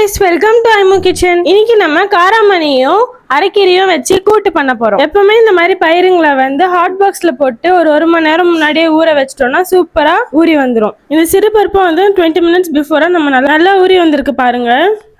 guys, welcome to IMO Kitchen. இன்னைக்கு நம்ம காராமணியும் அரைக்கீரையும் வச்சு கூட்டு பண்ண போறோம். எப்பவுமே இந்த மாதிரி பயிருங்களை வந்து ஹாட் பாக்ஸ்ல போட்டு ஒரு மணி நேரம் முன்னாடியே ஊற வச்சிட்டோம்னா சூப்பரா ஊறி வந்துடும். இந்த சிறுபருப்பும் வந்து 20 minutes பிஃபோரா நம்ம நல்லா ஊறி வந்திருக்கு பாருங்க.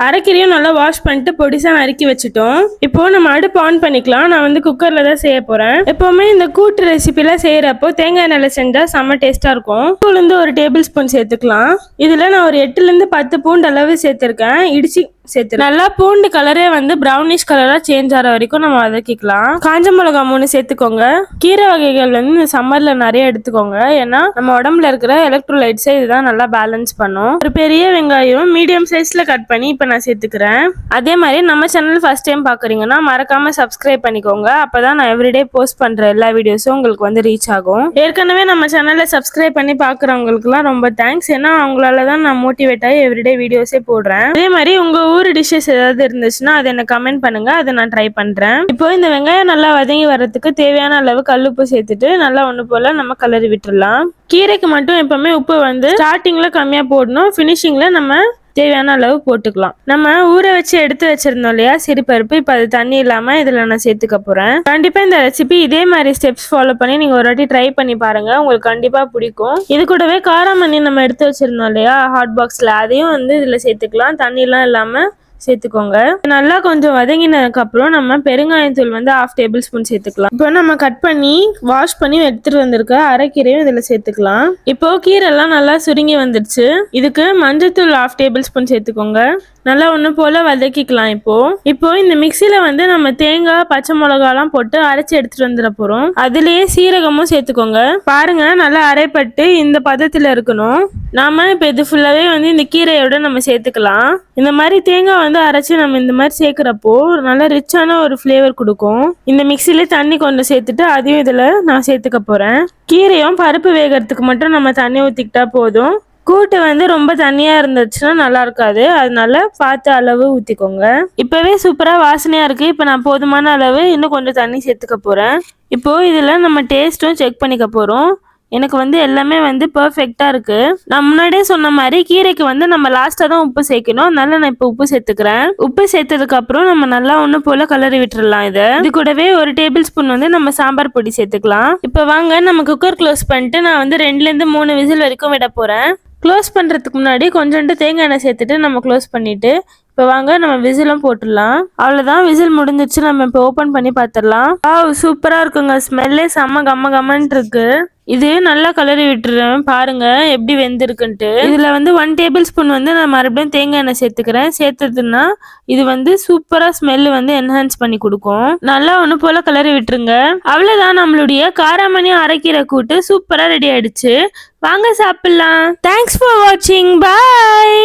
அரைக்கீரையும் நல்லா வாஷ் பண்ணிட்டு பொடிசா நறுக்கி வச்சுட்டோம். இப்போ நம்ம அடுப்பு ஆன் பண்ணிக்கலாம். நான் வந்து குக்கர்ல தான் செய்ய போறேன். எப்பவுமே இந்த கூட்டு ரெசிபில செய்யறப்போ தேங்காய் எண்ணெயில செஞ்சா செம்ம டேஸ்டா இருக்கும். உளுந்து 1 டேபிள் ஸ்பூன் சேர்த்துக்கலாம். இதுல நான் ஒரு 8 to 10 பூண்டு அளவு சேர்த்திருக்கேன். இடிச்சு சேர்த்து நல்லா பூண்டு கலரே வந்து பிரவுனிஷ் கலரா சேஞ்ச் ஆகிற வரைக்கும் நம்ம வதக்கிக்கலாம். காஞ்ச மிளகா 3 சேர்த்துக்கோங்க. கீரை வகைகள் வந்து இந்த சம்மர்ல நிறைய எடுத்துக்கோங்க. ஏன்னா நம்ம உடம்புல இருக்கிற எலக்ட்ரோலைட்ஸை இதுதான் நல்லா பேலன்ஸ் பண்ணும். ஒரு பெரிய வெங்காயம் மீடியம் சைஸ்ல கட் பண்ணி இப்ப நான் சேர்த்துக்கிறேன். அதே மாதிரி நம்ம சேனல் ஃபர்ஸ்ட் டைம் பாக்குறீங்கன்னா மறக்காம சப்ஸ்கிரைப் பண்ணிக்கோங்க. அப்பதான் நான் எவ்ரிடே போஸ்ட் பண்ற எல்லா வீடியோஸும் உங்களுக்கு வந்து ரீச் ஆகும். ஏற்கனவே நம்ம சேனல்ல சப்ஸ்கிரைப் பண்ணி பாக்குறவங்களுக்கு எல்லாம் ரொம்ப தேங்க்ஸ். ஏன்னா அவங்களாலதான் நான் மோட்டிவேட் ஆகி எவ்ரிடே வீடியோஸே போடுறேன். அதே மாதிரி உங்க ஊர் டிஷ்ஷஸ் ஏதாவது இருந்துச்சுன்னா அதை எனக்கு கமெண்ட் பண்ணுங்க. அதை நான் ட்ரை பண்றேன். இப்போ இந்த வெங்காயம் நல்லா வதங்கி வர்றதுக்கு தேவையான அளவு கல்லுப்பு சேர்த்துட்டு நல்லா ஒண்ணு போல நம்ம கலரி விட்டுடலாம். கீரைக்கு மட்டும் எப்பவுமே உப்பு வந்து ஸ்டார்டிங்ல கம்மியா போடணும். பினிஷிங்ல நம்ம தேவையான அளவு போட்டுக்கலாம். நம்ம ஊற வச்சு எடுத்து வச்சிருந்தோம் இல்லையா சிறுபருப்பு, இப்ப அது தண்ணி இல்லாம இதுல நான் சேர்த்துக்க போறேன். கண்டிப்பா இந்த ரெசிபி இதே மாதிரி ஸ்டெப்ஸ் ஃபாலோ பண்ணி நீங்க ஒரு வாட்டி ட்ரை பண்ணி பாருங்க. உங்களுக்கு கண்டிப்பா பிடிக்கும். இது கூடவே காராமணி நம்ம எடுத்து வச்சிருந்தோம் இல்லையா ஹாட் பாக்ஸ்ல, அதையும் வந்து இதுல சேர்த்துக்கலாம். தண்ணி எல்லாம் இல்லாம சேர்த்துக்கோங்க. நல்லா கொஞ்சம் வதங்கினதுக்கு அப்புறம் நம்ம பெருங்காயத்தூள் வந்து 1/2 டேபிள் ஸ்பூன் சேர்த்துக்கலாம். இப்போ நம்ம கட் பண்ணி வாஷ் பண்ணி எடுத்துட்டு வந்திருக்க அரைக்கீரையும் இதுல சேர்த்துக்கலாம். இப்போ கீரை எல்லாம் நல்லா சுருங்கி வந்துருச்சு. இதுக்கு மஞ்சத்தூள் 1/2 டேபிள் ஸ்பூன் சேர்த்துக்கோங்க. நல்லா ஒண்ணு போல வதக்கிக்கலாம். இப்போ இந்த மிக்சியில வந்து நம்ம தேங்காய் பச்சை மிளகாலாம் போட்டு அரைச்சு எடுத்துட்டு வந்துட போறோம். அதுலயே சீரகமும் சேர்த்துக்கோங்க. பாருங்க நல்லா அரைப்பட்டு இந்த பதத்துல இருக்கணும். நாம இப்ப இது ஃபுல்லாவே வந்து இந்த கீரையோட நம்ம சேர்த்துக்கலாம். இந்த மாதிரி தேங்காய் வந்து அரைச்சு நம்ம இந்த மாதிரி சேர்க்கிறப்போ நல்லா ரிச்சான ஒரு ஃபிளேவர் கொடுக்கும். இந்த மிக்சியில தண்ணி கொஞ்சம் சேர்த்துட்டு அதையும் இதுல நான் சேர்த்துக்க போறேன். கீரையும் பருப்பு வேகிறதுக்கு மட்டும் நம்ம தண்ணி ஊத்திக்கிட்டா போதும். கூட்டு வந்து ரொம்ப தண்ணியா இருந்துச்சுன்னா நல்லா இருக்காது. அதனால பார்த்து அளவு ஊத்திக்கோங்க. இப்பவே சூப்பரா வாசனையா இருக்கு. இப்ப நான் போதுமான அளவு இன்னும் கொஞ்சம் தண்ணி சேர்த்துக்க போறேன். இப்போ இதுல நம்ம டேஸ்ட்டும் செக் பண்ணிக்க போறோம். எனக்கு வந்து எல்லாமே வந்து பெர்ஃபெக்டா இருக்கு. நான் முன்னாடியே சொன்ன மாதிரி கீரைக்கு வந்து நம்ம லாஸ்டா தான் உப்பு சேர்க்கணும். அதனால நான் இப்ப உப்பு சேர்த்துக்கிறேன். உப்பு சேர்த்ததுக்கு அப்புறம் நம்ம நல்லா ஒண்ணு போல கலரி விட்டுறலாம். இது கூடவே 1 டேபிள் ஸ்பூன் வந்து நம்ம சாம்பார் பொடி சேர்த்துக்கலாம். இப்ப வாங்க நம்ம குக்கர் க்ளோஸ் பண்ணிட்டு நான் வந்து 2 to 3 விசில் வரைக்கும் விட போறேன். க்ளோஸ் பண்றதுக்கு முன்னாடி கொஞ்சோண்டு தேங்காய் எண்ணெய் சேர்த்துட்டு நம்ம க்ளோஸ் பண்ணிட்டு இப்போ வாங்க நம்ம விசிலும் போட்டுடலாம். அவ்வளோதான், விசில் முடிஞ்சிச்சு. நம்ம இப்போ ஓப்பன் பண்ணி பார்த்துடலாம். சூப்பரா இருக்குங்க. ஸ்மெல்லே செம்ம கம்மன்னு இருக்கு. இது நல்லா கலரி விட்டுறேன். பாருங்க எப்படி வெந்திருக்குன்ட்டு. இதுல வந்து 1 டேபிள் ஸ்பூன் வந்து நான் மறுபடியும் தேங்காய் எண்ணெய் சேர்த்துக்கிறேன். சேர்த்ததுன்னா இது வந்து சூப்பரா ஸ்மெல் வந்து என்ஹான்ஸ் பண்ணி கொடுக்கும். நல்லா ஒண்ணு போல கலரி விட்டுருங்க. அவ்வளவுதான், நம்மளுடைய காராமணி அரைக்கீரை கூட்டு சூப்பரா ரெடி ஆயிடுச்சு. வாங்க சாப்பிடலாம். தேங்க்ஸ் ஃபார் வாட்சிங். பாய்.